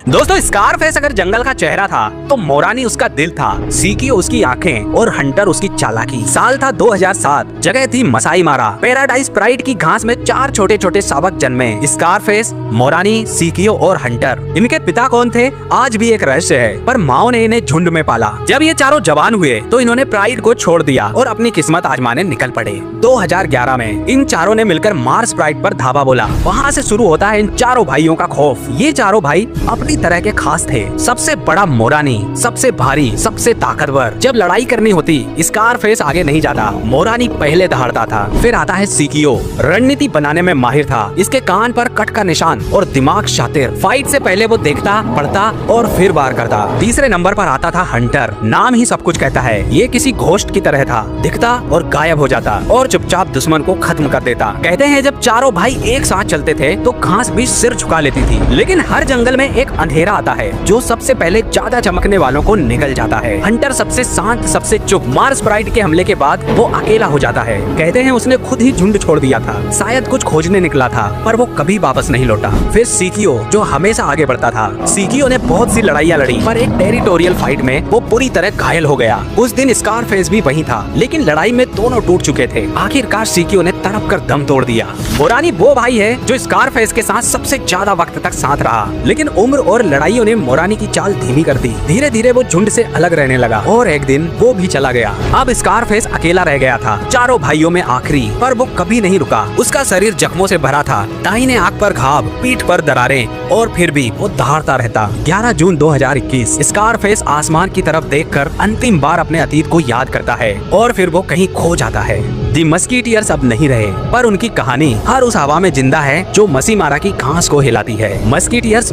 दोस्तों स्कारफेस अगर जंगल का चेहरा था तो मोरानी उसका दिल था, सीकियो उसकी आंखें और हंटर उसकी चालाकी। साल था 2007, जगह थी मसाई मारा। पैराडाइज प्राइड की घास में 4 छोटे छोटे शावक जन्मे, स्कारफेस, मोरानी, सीकियो और हंटर। इनके पिता कौन थे आज भी एक रहस्य है, पर माओ ने इन्हें झुंड में पाला। जब ये चारों जवान हुए तो इन्होंने प्राइड को छोड़ दिया और अपनी किस्मत आजमाने निकल पड़े। 2011 में इन चारों ने मिलकर मार्स प्राइड पर धावा बोला। वहाँ से शुरू होता है इन चारों भाइयों का खौफ। ये चारों भाई अपनी तरह के खास थे। सबसे बड़ा मोरानी, सबसे भारी, सबसे ताकतवर। जब लड़ाई करनी होती स्कारफेस आगे नहीं जाता, मोरानी पहले दहाड़ता था। फिर आता है सीकियो, रणनीति बनाने में माहिर था। इसके कान पर कट का निशान और दिमाग शातिर। फाइट से पहले वो देखता, पढ़ता और फिर वार करता। तीसरे नंबर पर आता था हंटर। नाम ही सब कुछ कहता है। ये किसी घोस्ट की तरह था, दिखता और गायब हो जाता और चुपचाप दुश्मन को खत्म कर देता। कहते हैं जब चारों भाई एक साथ चलते थे तो घास भी सिर झुका लेती थी। लेकिन हर जंगल में एक अंधेरा आता है जो सबसे पहले ज्यादा चमकने वालों को निगल जाता है। हंटर सबसे शांत, सबसे चुप। मार्स प्राइड के हमले के बाद वो अकेला हो जाता है। कहते हैं उसने खुद ही झुंड छोड़ दिया था, शायद कुछ खोजने निकला था, पर वो कभी वापस नहीं लौटा। फिर सीकियो जो हमेशा आगे बढ़ता था। सीकियो ने बहुत सी लड़ाइयाँ लड़ी, पर एक टेरिटोरियल फाइट में वो पूरी तरह घायल हो गया। उस दिन स्कारफेस भी वहीं था, लेकिन लड़ाई में दोनों टूट चुके थे। आखिरकार सीकियो ने तड़प कर दम तोड़ दिया। मोरानी वो भाई है जो स्कारफेस के साथ सबसे ज्यादा वक्त तक साथ रहा, लेकिन उम्र और लड़ाइयों ने मोरानी की चाल धीमी कर दी। धीरे धीरे वो झुंड से अलग रहने लगा और एक दिन वो भी चला गया। अब स्कारफेस अकेला रह गया था, चारों भाइयों में आखिरी। पर वो कभी नहीं रुका। उसका शरीर जख्मों से भरा था, दाहिने आंख पर घाव, पीठ पर दरारें, और फिर भी वो दहाड़ता रहता। 11 जून 2021 स्कारफेस आसमान की तरफ देखकर अंतिम बार अपने अतीत को याद करता है और फिर वो कहीं खो जाता है। दी मस्कीटियर्स अब नहीं रहे, पर उनकी कहानी हर उस हवा में जिंदा है जो मसी मारा की घास को हिलाती है। मस्कीटियर्स